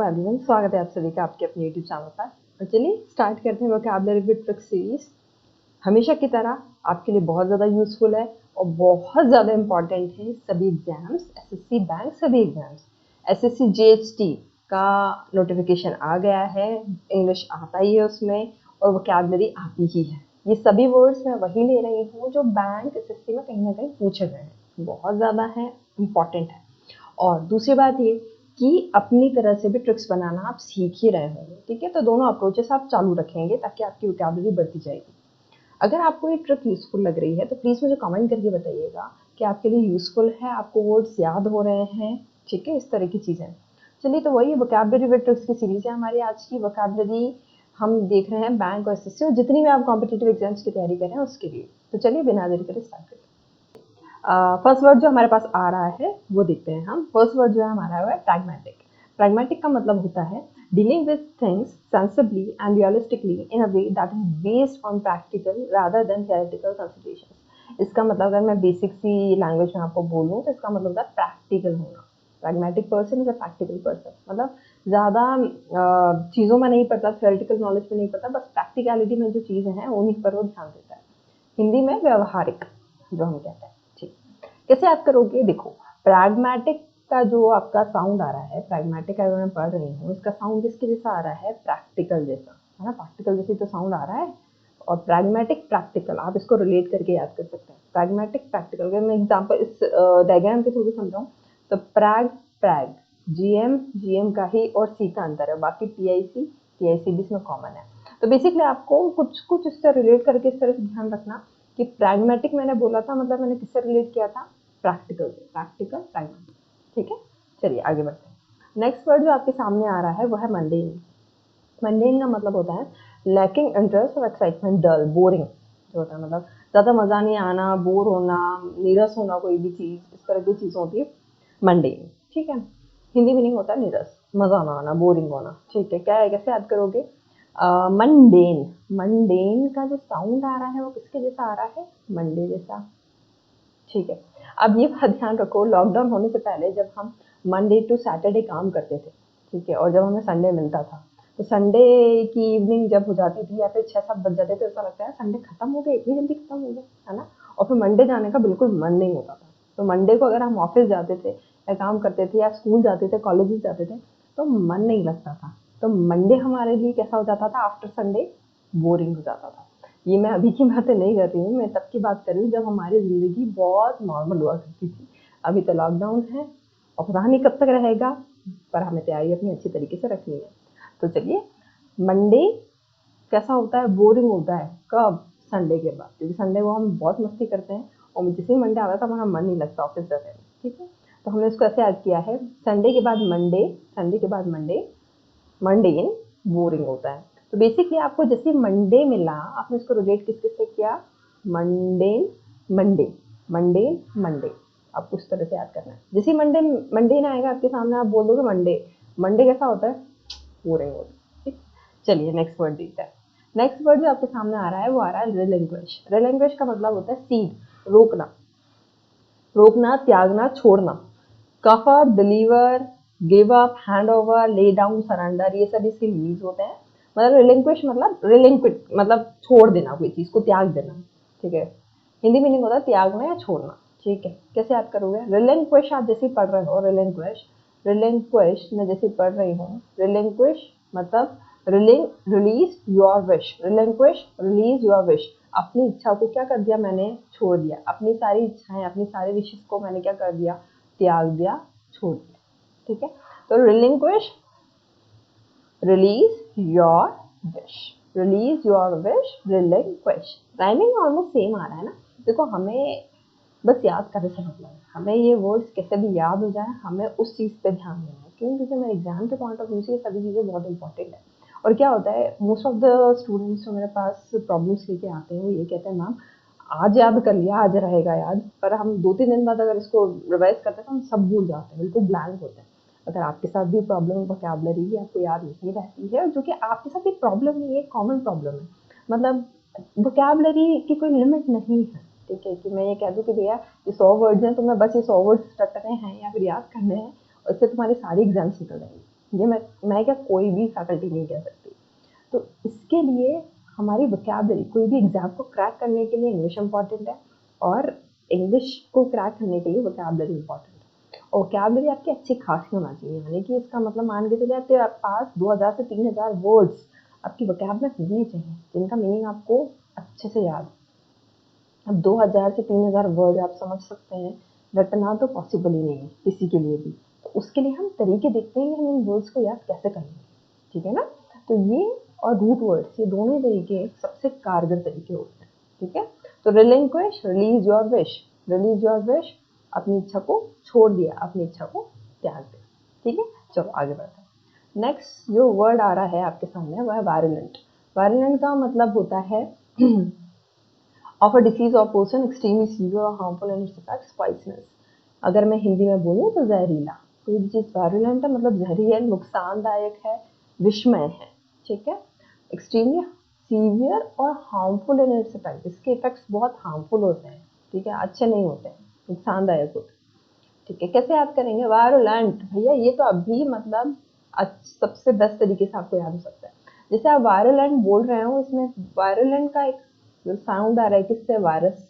Everyone, स्वागत है आप सभी का आपके अपने यूट्यूब चैनल पर। और चलिए स्टार्ट करते हैं वोकैबुलरी विद ट्रिक्स सीरीज। हमेशा की तरह आपके लिए बहुत ज़्यादा यूजफुल है और बहुत ज़्यादा इम्पॉर्टेंट है सभी एग्जाम्स, एसएससी बैंक सभी एग्जाम्स। एसएससी जीएसटी का नोटिफिकेशन आ गया है, इंग्लिश आता ही है उसमें और वोकैबुलरी आती ही है। ये सभी वर्ड्स मैं वही ले रही हूँ जो बैंक एसएससी में कहीं ना कहीं पूछे गए हैं, बहुत ज़्यादा है, इम्पॉर्टेंट है। और दूसरी बात ये कि अपनी तरह से भी ट्रिक्स बनाना आप सीख ही रहे होंगे, ठीक है। तो दोनों अप्रोचेस आप चालू रखेंगे ताकि आपकी वोकैबुलरी बढ़ती जाएगी। अगर आपको ये ट्रिक यूजफुल लग रही है तो प्लीज़ मुझे कमेंट करके बताइएगा कि आपके लिए यूजफुल है, आपको वर्ड्स याद हो रहे हैं, ठीक है, इस तरह की चीज़ें। चलिए, तो वही वोकैबुलरी विद ट्रिक्स की सीरीज है हमारी आज की। वोकैबुलरी हम देख रहे हैं बैंक और एसएससी और जितनी भी आप कॉम्पिटिटिव एग्जाम्स की तैयारी कर रहे हैं उसके लिए। तो चलिए बिना देरी करे स्टार्ट करते हैं। फर्स्ट वर्ड जो हमारे पास आ रहा है वो देखते हैं हम। फर्स्ट वर्ड जो है हमारा वो है प्रैग्मेटिक। प्रैग्मेटिक का मतलब होता है dealing with things sensibly and realistically in a way that is based on practical rather than theoretical considerations. इसका मतलब अगर मैं बेसिक सी लैंग्वेज में आपको बोलूँ तो इसका मतलब होता है प्रैक्टिकल होना। Pragmatic person is a practical person, मतलब ज़्यादा चीज़ों में नहीं पड़ता, थियोरेटिकल नॉलेज में नहीं पड़ता, बस प्रैक्टिकलिटी में जो चीज़ें हैं उन्हीं पर वो ध्यान देता है। हिंदी में व्यवहारिक जो हम कहते हैं। ठीक, कैसे याद करोगे? देखो, प्रैग्मेटिक का जो आपका साउंड आ रहा है, प्रैग्मेटिक अगर मैं पढ़ रही हूँ, इसका साउंड किसके जैसा आ रहा है? प्रैक्टिकल जैसा, है ना। प्रैक्टिकल जैसे तो साउंड आ रहा है। और प्रैग्मेटिक प्रैक्टिकल आप इसको रिलेट करके याद कर सकते हैं। प्रैग्मेटिक प्रैक्टिकल, अगर मैं एग्जाम्पल इस डायग्राम के थ्रू भी समझाऊँ तो प्रैग जीएम जीएम का ही और सी का अंतर है, बाकी टीआईसी भी इसमें कॉमन है। तो बेसिकली आपको कुछ कुछ इससे रिलेट करके इस तरह से ध्यान रखना कि प्रैग्मेटिक मैंने बोला था, मतलब मैंने किससे रिलेट किया था? प्रैक्टिकल से। प्रैक्टिकल प्रैग्मेटिक, ठीक है। चलिए आगे बढ़ते हैं। नेक्स्ट वर्ड जो आपके सामने आ रहा है वो है मंडेन। मंडेन का मतलब होता है लैकिंग इंटरेस्ट और एक्साइटमेंट, डल, बोरिंग जो होता है, मतलब ज़्यादा मज़ा नहीं आना, बोर होना, नीरस होना, कोई भी चीज़, इस तरह की चीज़ होती है मंडेन, ठीक है। हिंदी मीनिंग होता है नीरस, मज़ा ना आना, बोरिंग होना, ठीक है। क्या है, कैसे याद करोगे? मंडेन। मंडेन का जो साउंड आ रहा है वो किसके जैसा आ रहा है? मंडे जैसा, ठीक है। अब ये बात ध्यान रखो, लॉकडाउन होने से पहले जब हम मंडे टू सैटरडे काम करते थे, ठीक है, और जब हमें संडे मिलता था तो संडे की इवनिंग जब हो जाती थी या फिर 6-7 बज जाते थे, ऐसा लगता है संडे खत्म हो गया, इतनी जल्दी खत्म हो गया, है ना। और फिर मंडे जाने का बिल्कुल मन नहीं होता था। तो मंडे को अगर हम ऑफिस जाते थे या काम करते थे या स्कूल जाते थे, कॉलेजेस जाते थे, तो मन नहीं लगता था। तो मंडे हमारे लिए कैसा हो जाता था? आफ्टर संडे बोरिंग हो जाता था। ये मैं अभी की बातें नहीं कर रही हूँ, मैं तब की बात कर रही हूँ जब हमारी ज़िंदगी बहुत नॉर्मल हुआ करती थी। अभी तो लॉकडाउन है और पता नहीं कब तक रहेगा, पर हमें तैयारी अपनी अच्छी तरीके से रखनी है। तो चलिए, मंडे कैसा होता है? बोरिंग होता है। कब? संडे के बाद, क्योंकि संडे को हम बहुत मस्ती करते हैं और जैसे ही मंडे आता है तो हमारा मन नहीं लगता ऑफिस जाने में, ठीक है। तो हमने इसको ऐसे याद किया है, संडे के बाद मंडे, संडे के बाद मंडे, मंडेन बोरिंग होता है। तो बेसिकली आपको जैसे मंडे मिला, आपने इसको रिलेट किस किस से किया? मंडेन मंडे, मंडेन मंडे, आपको उस तरह से याद करना है। जैसे मंडे मंडे ना आएगा आपके सामने, आप बोल दोगे मंडे, मंडे कैसा होता है? बोरिंग होता है, ठीक। चलिए नेक्स्ट वर्ड देखते हैं। नेक्स्ट वर्ड जो आपके सामने आ रहा है वो आ रहा है रिलिंक्विश। रिलिंक्विश का मतलब होता है सीड, रोकना, रोकना, त्यागना, छोड़ना। कफर, deliver, give up, hand over, lay down, surrender, ये सब इसके मीनिंग्स होते हैं। मतलब रिलिंक्विश मतलब रिलिंक्विट मतलब छोड़ देना, कोई चीज़ को त्याग देना, ठीक है। हिंदी मीनिंग होता है त्यागना या छोड़ना, ठीक है। कैसे याद करोगे? रिलिंक्विश आप जैसे पढ़ रहे हो, रिलिंक्विश, रिलिंक्विश मैं जैसे पढ़ रही हूँ, रिलिंक्विश मतलब release your wish, relinquish release your wish. अपनी इच्छा को क्या कर दिया मैंने? छोड़ दिया। अपनी सारी इच्छाएं, अपनी सारी विशेष को मैंने क्या कर दिया? त्याग दिया, छोड़ दिया, ठीक है। तो relinquish, release your wish, release your wish, relinquish. Rhyming almost same आ रहा है ना। देखो, हमें बस याद करने से मतलब है, हमें ये वर्ड्स कैसे भी याद हो जाए, हमें उस चीज़ पे ध्यान देना है। क्यों? क्योंकि मेरे एग्जाम के पॉइंट ऑफ व्यू से ये सभी चीज़ें बहुत इंपॉर्टेंट है। और क्या होता है, मोस्ट ऑफ द स्टूडेंट्स जो मेरे पास प्रॉब्लम्स लेके आते हैं वो ये कहते हैं, मैम आज याद कर लिया, आज रहेगा याद, पर हम 2-3 दिन बाद अगर इसको रिवाइज करते हैं तो हम सब भूल जाते हैं, बिल्कुल ब्लैंक होते हैं। अगर आपके साथ भी प्रॉब्लम वोकैबुलरी की आपको याद नहीं रहती है, जो कि आपके साथ एक प्रॉब्लम नहीं है, एक कॉमन प्रॉब्लम है, मतलब वोकैबुलरी की कोई लिमिट नहीं है, ठीक है। कि मैं ये कह दूँ कि भैया ये 100 वर्ड्स हैं तो मैं बस ये 100 वर्ड्स रटने हैं या फिर याद करने हैं और इससे तुम्हारे सारे एग्जाम्स निकल जाएंगे, ये मैं क्या कोई भी फैकल्टी नहीं कह सकती। तो इसके लिए हमारी वोकैबुलरी, कोई भी एग्जाम को क्रैक करने के लिए इंग्लिश इंपॉर्टेंट है और इंग्लिश को क्रैक करने के लिए वोकैबुलरी इंपॉर्टेंट है। और वोकैबुलरी आपकी अच्छी खासी होना चाहिए, यानी कि इसका मतलब मान के चलिए आपके पास 2000 से 3000 वर्ड्स आपकी वोकैबुलरी होने चाहिए जिनका मीनिंग आपको अच्छे से याद। अब 2000 से 3000 वर्ड आप समझ सकते हैं, रटना तो पॉसिबल ही नहीं है किसी के लिए भी। तो उसके लिए हम तरीके देखते हैं कि हम इन वर्ड्स को याद कैसे कर लेंगे, ठीक है ना। तो ये और रूट वर्ड्स, ये दोनों तरीके सबसे कारगर तरीके होते हैं, ठीक है। तो relinquish, release your wish, release your wish, अपनी इच्छा को छोड़ दिया, अपनी इच्छा को त्याग दिया, ठीक है। चलो आगे बढ़ते हैं। नेक्स्ट जो वर्ड आ रहा है आपके सामने वह है वायरुलेंट। वायरुलेंट का मतलब होता है of a disease or person extremely severe or harmful in its effects, poisonous। अगर मैं हिंदी में बोलूँ तो जहरीला। कोई भी चीज़ वायरुलेंट है मतलब जहरी है, नुकसानदायक है, विषमय है, ठीक है। एक्सट्रीमली सीवियर और हार्मफुल इन इट्स इफेक्ट, इसके इफेक्ट्स बहुत हार्मफुल होते हैं, ठीक है, अच्छे नहीं होते हैं, नुकसानदायक होते हैं, ठीक है। कैसे याद करेंगे वायरुलेंट? भैया ये तो अभी मतलब सबसे बेस्ट तरीके से आपको याद हो सकता है। जैसे आप वायरुलेंट बोल रहे हो, इसमें वायरुलेंट का एक साउंड आ रहा है किससे? वायरस।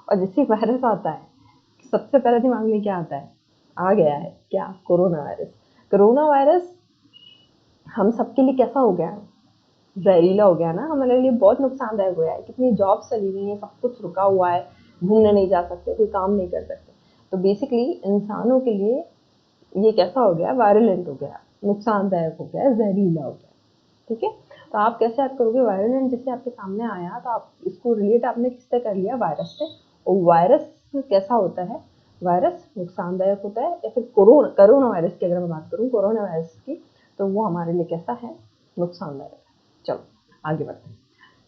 और जैसे वायरस आता है सबसे पहले दिमाग में क्या आता है? आ गया है क्या? Corona virus. कोरोना वायरस हम सबके लिए कैसा हो गया है? जहरीला हो गया ना, हमारे लिए बहुत नुकसानदायक हो गया है। कितनी जॉब्स चली गई हैं, सब कुछ रुका हुआ है, घूमने नहीं जा सकते, कोई काम नहीं कर सकते। तो बेसिकली इंसानों के लिए ये कैसा हो गया? वायरुलेंट हो गया, नुकसानदायक हो गया, जहरीला हो गया, ठीक है। तो आप कैसे याद करोगे? वायरुलेंट जैसे आपके सामने आया तो आप इसको रिलेट आपने किससे कर लिया? वायरस से। और वायरस कैसा होता है? वायरस नुकसानदायक होता है। या फिर कोरोना वायरस की अगर मैं बात करूँ, कोरोना वायरस की, तो वो हमारे लिए कैसा है? नुकसानदायक है। चलो आगे बढ़ते हैं।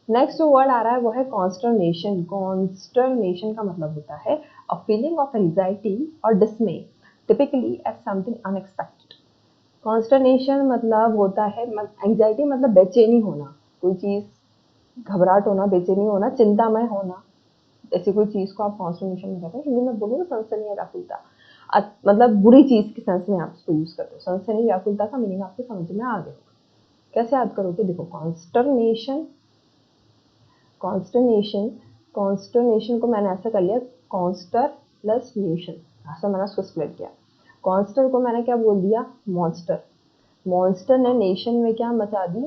नेक्स्ट जो वर्ड आ रहा है वो है कॉन्स्टर्नेशन। कॉन्स्टर्नेशन का मतलब होता है अ फीलिंग ऑफ एंजाइटी और dismay, typically as something unexpected. Consternation मतलब होता है एंजाइटी मतलब बेचैनी होना, कोई चीज, घबराहट होना, बेचैनी होना, चिंतामय होना, ऐसी कोई चीज को आप कॉन्स्टर्नेशन में कहते हैं। हिंदी में बोलो तो सनसनी या व्याकुलता, मतलब बुरी चीज के सेंस में आप इसको यूज करते हो। सनसनी व्याकुलता का मीनिंग आपको समझ में आ गया होगा। कैसे याद करोगे? देखो कॉन्स्टर्नेशन, कॉन्स्टर्नेशन, कॉन्स्टर्नेशन को मैंने ऐसा कर लिया, कॉन्स्टर प्लस नेशन, ऐसा मैंने उसको स्प्लिट किया। कॉन्स्टर को मैंने क्या बोल दिया? मॉन्स्टर। मॉन्स्टर ने नेशन में क्या मचा दी?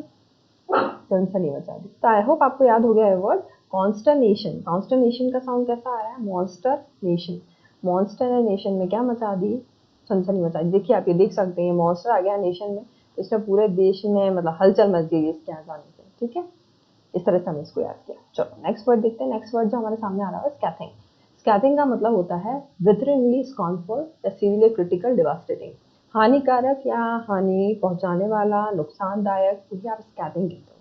सनसनी मचा दी। तो आई होप आपको याद हो गया है वर्ड कॉन्स्टरनेशन। कॉन्स्टरनेशन का साउंड कैसा आ रहा है? Monster nation. मॉन्स्टर ने नेशन में क्या मचा दी? सनसनी मचा दी। देखिए आप ये देख सकते हैं, मॉन्स्टर आ गया नेशन में तो इसमें पूरे देश में मतलब हलचल मच गई इसके आ जाने से, ठीक है। इस तरह से हमने इसको याद किया। चलो नेक्स्ट वर्ड देखते हैं। नेक्स्ट वर्ड जो हमारे सामने आ रहा है स्कैथिंग। स्कैथिंग का मतलब होता है विथरिंगली स्कॉर्नफुल या सीवियरली क्रिटिकल, डिवास्टेटिंग, हानिकारक या हानि पहुंचाने वाला, नुकसानदायक, तो आप स्कैथिंग कहते हो,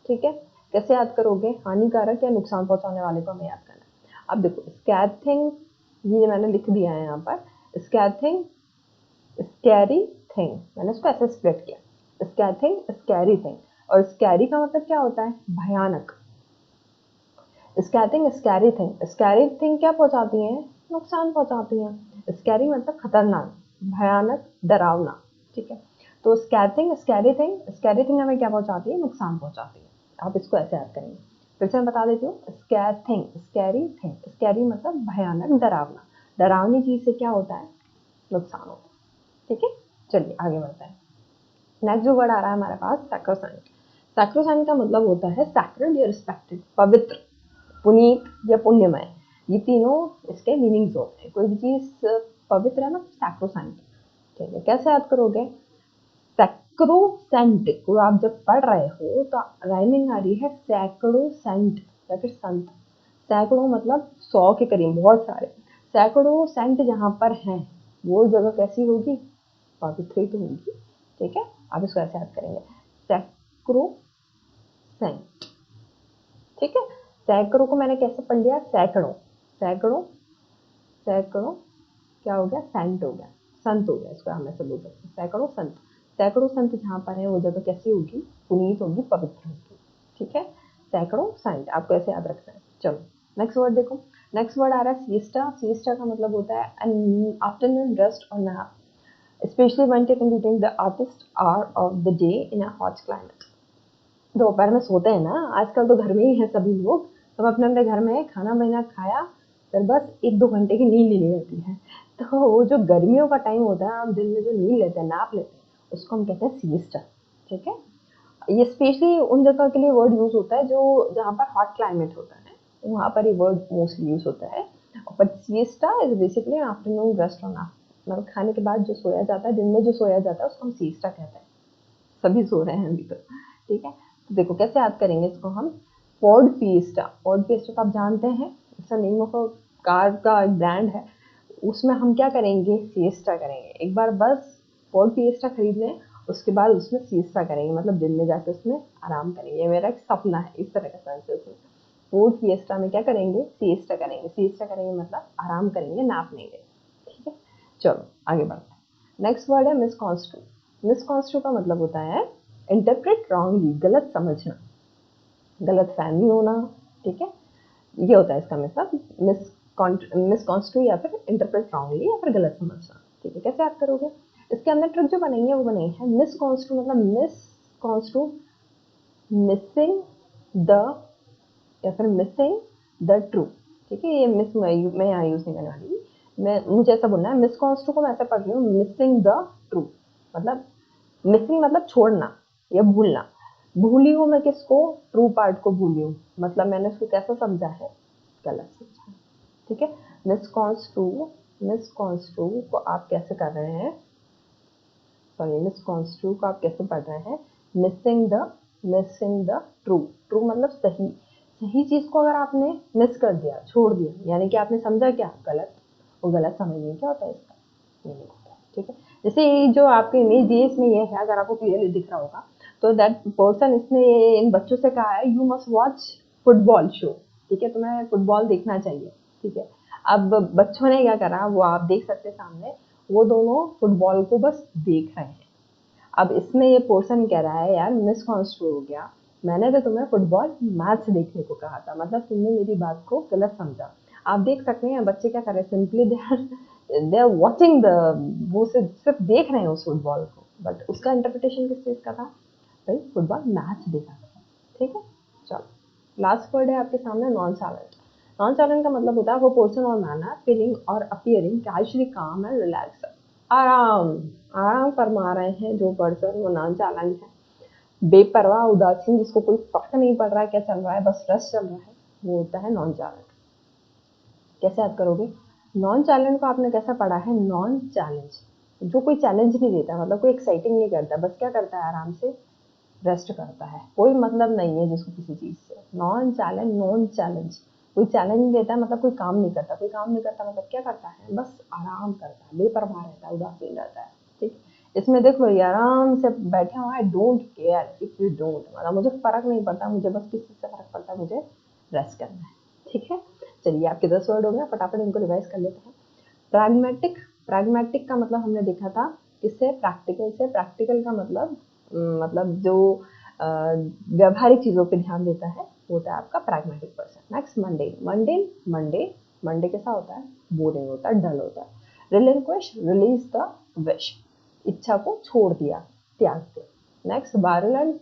ठीक है। कैसे याद करोगे? हानिकारक या नुकसान पहुंचाने वाले को हमें याद करना है। अब देखो स्कैथिंग, ये मैंने लिख दिया है यहाँ पर, स्कैथिंग, स्कैरी थिंग, मैंने उसको ऐसे स्प्लिट किया, स्कैथिंग, स्कैरी थिंग। और स्कैरी का मतलब क्या होता है? भयानक। स्कैथिंग, स्कैरी थिंग, स्कैरी थिंग क्या पहुंचाती है? नुकसान पहुंचाती है। स्कैरी मतलब खतरनाक, भयानक, डरावना, ठीक है। तो स्कैथिंग, स्कैरी थिंग, स्कैरी थिंग हमें क्या पहुंचाती है? नुकसान पहुंचाती है। आप इसको ऐसे याद करेंगे। फिर से मैं बता देती हूँ, स्कैथिंग, स्कैरी थिंग, स्कैरी मतलब भयानक, डरावना, डरावनी चीज से क्या होता है? नुकसान होता है, ठीक है। चलिए आगे बढ़ते हैं। नेक्स्ट जो वर्ड आ रहा है हमारे पास सैक्रोसेंट। सैक्रोसेंट का मतलब होता है सैक्रेड या रिस्पेक्टेड, पवित्र, पुनीत या पुण्यमय। ये तीनों इसके मीनिंग्स होते हैं। कोई भी चीज पवित्र है ना, सैक्रोसेंट, ठीक है। कैसे याद करोगे? सैक्रोसेंट को आप जब पढ़ रहे हो तो राइमिंग आ रही है सैकड़ों सेंट या फिर संत। सैकड़ों मतलब 100 के करीब, बहुत सारे। सैकड़ों सेंट जहां पर हैं वो जगह कैसी होगी? पवित्र ही तो होगी, ठीक है। आप इसको ऐसे याद करेंगे, सैक्रो सेंट, ठीक है। सैकड़ों को मैंने कैसे पढ़ लिया? सैकड़ों, सैकड़ों, सैकड़ों क्या हो गया? सेंट हो गया, संत हो गया, इसको हम ऐसे बोल सकते हैं, सैकड़ों संत। सैकड़ों संत जहाँ पर है वो जगह कैसी होगी? पुनीत होगी, पवित्र होगी, ठीक है। सैकड़ों संत, आपको ऐसे याद रखना है। चलो नेक्स्ट वर्ड देखो। नेक्स्ट वर्ड आ रहा है सिएस्टा। सिएस्टा का मतलब होता है आफ्टरनून रेस्ट और nap. Specially when conducting the hottest hour of the day in a hot climate। दोपहर में सोते हैं ना, आजकल तो घर में ही है सभी लोग, सब अपने अपने घर में खाना वाना खाया, फिर बस 1-2 घंटे की नींद लेनी रहती है। तो वो जो गर्मियों का टाइम होता है, हम दिन में जो नींद लेते हैं, नैप लेते हैं, उसको हम कहते हैं सिएस्टा। ठीक है, ये स्पेशली उन जगह के लिए वर्ड यूज होता है जो जहाँ पर हॉट क्लाइमेट होता है, वहाँ पर ये वर्ड मोस्टली यूज होता है। But siesta is basically afternoon rest on, मतलब खाने के बाद जो सोया जाता है, दिन में जो सोया जाता है, उसको हम सिएस्टा कहते हैं। सभी सो रहे हैं अभी तो। ठीक है, तो देखो कैसे याद करेंगे इसको हम। फोर्ड फिएस्टा, फोर्ड फिएस्टा तो आप जानते हैं, इसका नेम ऑफ कार का एक ब्रांड है। उसमें हम क्या करेंगे, सिएस्टा करेंगे। एक बार बस फोर्ड फिएस्टा खरीद लें, उसके बाद उसमें सिएस्टा करेंगे, मतलब दिन में जाके उसमें आराम करेंगे। ये मेरा एक सपना है, इस तरह का सेंसेस है। फोर्ड फिएस्टा में क्या करेंगे, सिएस्टा करेंगे। सिएस्टा करेंगे मतलब आराम करेंगे, नैप लेंगे। ठीक है, चलो आगे बढ़ते हैं। नेक्स्ट वर्ड है मिसकॉन्स्ट्रू। मिसकॉन्स्ट्रू का मतलब होता है इंटरप्रेट रॉन्गली, गलत समझना, गलत फहमी होना। ठीक है, ये होता है इसका मतलब मिसकॉन्स्ट्रू या फिर इंटरप्रेट रॉन्गली या फिर गलत समझना। ठीक है, कैसे याद करोगे, इसके अंदर ट्रिक जो बनाई है वो बनाई है मिसकॉन्स्ट्रू मतलब मिसकॉन्स्ट्रू, मिसिंग द या फिर मिसिंग द ट्रू। ठीक है, ये मिस मैं यहाँ यूज नहीं करने वाली, मैं मुझे ऐसा बोलना है। मिसकॉन्स्ट्रू को मैं ऐसा पढ़ रही हूँ, मिसिंग द ट्रू मतलब मिसिंग मतलब छोड़ना या भूलना। भूली हूँ मैं किसको, ट्रू पार्ट को भूली हूँ, मतलब मैंने उसको कैसा समझा है, गलत समझा। ठीक है, मिसकॉन्स्ट्रू, मिसकॉन्स्ट्रू को आप कैसे कर रहे हैं, सॉरी मिसकॉन्स्ट्रू को आप कैसे पढ़ रहे हैं, मिसिंग द ट्रू। ट्रू मतलब सही, सही चीज को अगर आपने मिस कर दिया, छोड़ दिया, यानी कि आपने समझा क्या, गलत। वो गलत समझने क्या होता है इसका, मीनिंग होता है। ठीक है, जैसे ये जो आपके इमेज दिए, इसमें ये है, अगर आपको क्लियरली दिख रहा होगा, तो दैट पर्सन, इसने इन बच्चों से कहा है you must watch football show. ठीक है, तुम्हें फुटबॉल देखना चाहिए। ठीक है, अब बच्चों ने क्या करा, वो आप देख सकते सामने, वो दोनों फुटबॉल को बस देख रहे हैं। अब इसमें ये पर्सन कह रहा है यार मिसकॉन्स्ट्रू हो गया, मैंने तो तुम्हें फुटबॉल मैच देखने को कहा था, मतलब तुमने मेरी बात को गलत समझा। आप देख सकते हैं बच्चे क्या कर रहे हैं, simply they are watching the, वो सिर्फ देख रहे हैं उस फुटबॉल को, बट उसका इंटरप्रिटेशन किस चीज का था, भाई फुटबॉल मैच देखा था। ठीक है, चलो लास्ट वर्ड है आपके सामने, नॉन चालेंट। नॉन चालेंट का मतलब होता है वो पर्सन और मैनर, फीलिंग और अपीयरिंग कैजुअली काम एंड रिलैक्स, आराम आराम फरमा रहे हैं जो पर्सन, वो नॉन चालेंट है। बेपरवाह उदासीन, जिसको कोई फर्क नहीं पड़ रहा है क्या चल रहा है, बस रस चल रहा है, वो होता है नॉन चालेंट। कैसे याद करोगे, नॉन चैलेंज को आपने कैसा पढ़ा है, नॉन चैलेंज, जो कोई चैलेंज नहीं देता, मतलब कोई एक्साइटिंग नहीं करता, बस क्या करता है, आराम से रेस्ट करता है, कोई मतलब नहीं है जिसको किसी चीज से। नॉन चैलेंज, नॉन चैलेंज, कोई चैलेंज नहीं देता मतलब कोई काम नहीं करता, कोई काम नहीं करता मतलब क्या करता है, बस आराम करता है, बेपरवाह रहता है, उदासीन रहता है। ठीक, इसमें देखो ये आराम से बैठे हुआ है, don't care if you don't, मतलब मुझे फर्क नहीं पड़ता, मुझे बस किस चीज से फर्क पड़ता है, मुझे रेस्ट करना है। ठीक है, चलिए आपके 10 वर्ड हो गए, फटाफट इनको रिवाइज कर लेते हैं। प्रैग्मेटिक, प्रैग्मेटिक का मतलब हमने देखा था किससे, प्रैक्टिकल से। प्रैक्टिकल का मतलब जो व्यवहारिक चीजों पे ध्यान देता है, वो होता है आपका pragmatic person. Next mundane, mundane Monday, Monday कैसा होता है, बोरिंग होता है, डल होता है। रिलिंक्विश, रिलीज द विश, इच्छा को छोड़ दिया, त्याग दिया। नेक्स्ट वायरुलेंट,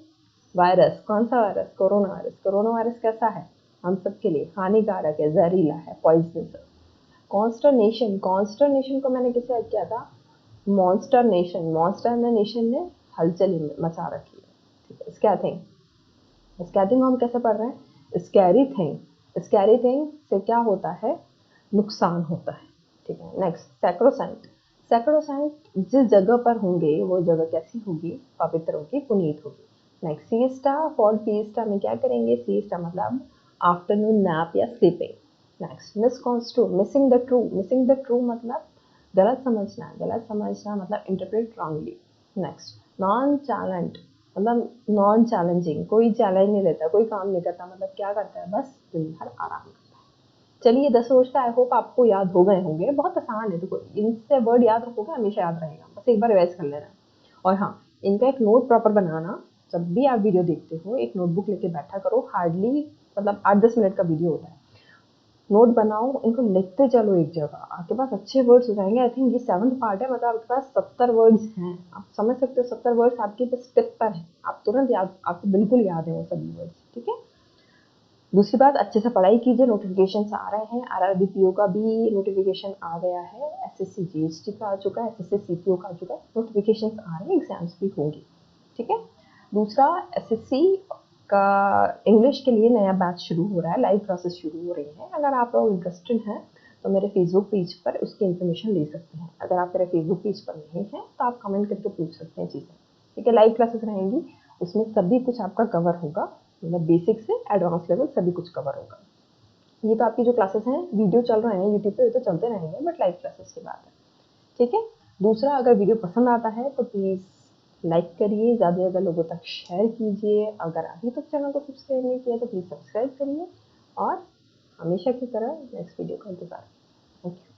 वायरस, कौन सा virus, corona virus. Corona virus कैसा है, हम सबके लिए हानिकारक है, जहरीला है, पॉइजनस है। कॉन्स्टरनेशन, कॉन्स्टरनेशन को मैंने किसे याद किया था, मॉन्स्टर नेशन, मॉन्स्टर नेशन ने हलचल मचा रखी है। ठीक है, स्कैथिंग, स्कैथिंग को हम कैसे पढ़ रहे हैं, स्कैरी थिंग, स्कैरी थिंग से क्या होता है, नुकसान होता है। ठीक है, नेक्स्ट सैक्रोसेंट, सैक्रोसेंट जिस जगह पर होंगे वो जगह कैसी होगी, पवित्र होगी, पुनीत होगी। नेक्स्ट सिएस्टा, फॉर सिएस्टा में क्या करेंगे, सिएस्टा मतलब आफ्टरनून नैप या sleeping. Next misconstrue, missing the true, missing the true मतलब गलत समझना, गलत समझना मतलब interpret wrongly. Next nonchalant मतलब नॉन चैलेंजिंग, कोई चैलेंज नहीं लेता, कोई काम नहीं करता, मतलब क्या करता है, बस दिन भर आराम करता है। चलिए 10 वर्ड से आई होप आपको याद हो गए होंगे, बहुत आसान है, देखो इनसे वर्ड याद रखोगे हमेशा याद रहेगा, बस एक बार रिवाइज कर लेना। और हाँ, इनका एक नोट प्रॉपर बनाना, जब भी आप वीडियो देखते हो एक नोटबुक लेके बैठा करो, हार्डली मतलब 8-10 मिनट का वीडियो होता है, नोट बनाओ, इनको लिखते चलो एक जगह, आपके पास अच्छे वर्ड्स हो जाएंगे। आई थिंक ये 7th पार्ट है, मतलब आपके पास 70 वर्ड्स हैं। आप समझ सकते हो 70 वर्ड्स आपके बस टिप पर है, आप तुरंत याद, आपको बिल्कुल याद है वो सभी वर्ड्स। ठीक है। दूसरी बात, अच्छे से पढ़ाई कीजिए, नोटिफिकेशन आ रहे हैं, आरआरबीपीओ का भी नोटिफिकेशन आ गया है, एसएससी जीएसटी का आ चुका है, एसएससी सीपीओ का आ चुका है, नोटिफिकेशन आ रहे हैं, एग्जाम्स भी होंगे। ठीक है। दूसरा, एसएससी का इंग्लिश के लिए नया बैच शुरू हो रहा है, लाइव क्लासेस शुरू हो रही है। अगर आप लोग इंटरेस्टेड हैं तो मेरे फेसबुक पेज पर उसकी इन्फॉर्मेशन ले सकते हैं। अगर आप मेरे फेसबुक पेज पर नहीं हैं तो आप कमेंट करके पूछ सकते हैं चीज़ें। ठीक है। लाइव क्लासेस रहेंगी, उसमें सभी कुछ आपका कवर होगा, मतलब बेसिक से एडवांस लेवल सभी कुछ कवर होगा। ये तो आपकी जो क्लासेस हैं वीडियो चल रहे हैं यूट्यूब पे, ये तो चलते रहेंगे, बट लाइव क्लासेस की बात है। ठीक है। दूसरा, अगर वीडियो पसंद आता है तो प्लीज़ लाइक करिए, ज़्यादा से ज़्यादा लोगों तक शेयर कीजिए। अगर अभी तक चैनल को सब्सक्राइब नहीं किया तो प्लीज़ सब्सक्राइब करिए, और हमेशा की तरह नेक्स्ट वीडियो का इंतज़ार। Thank you.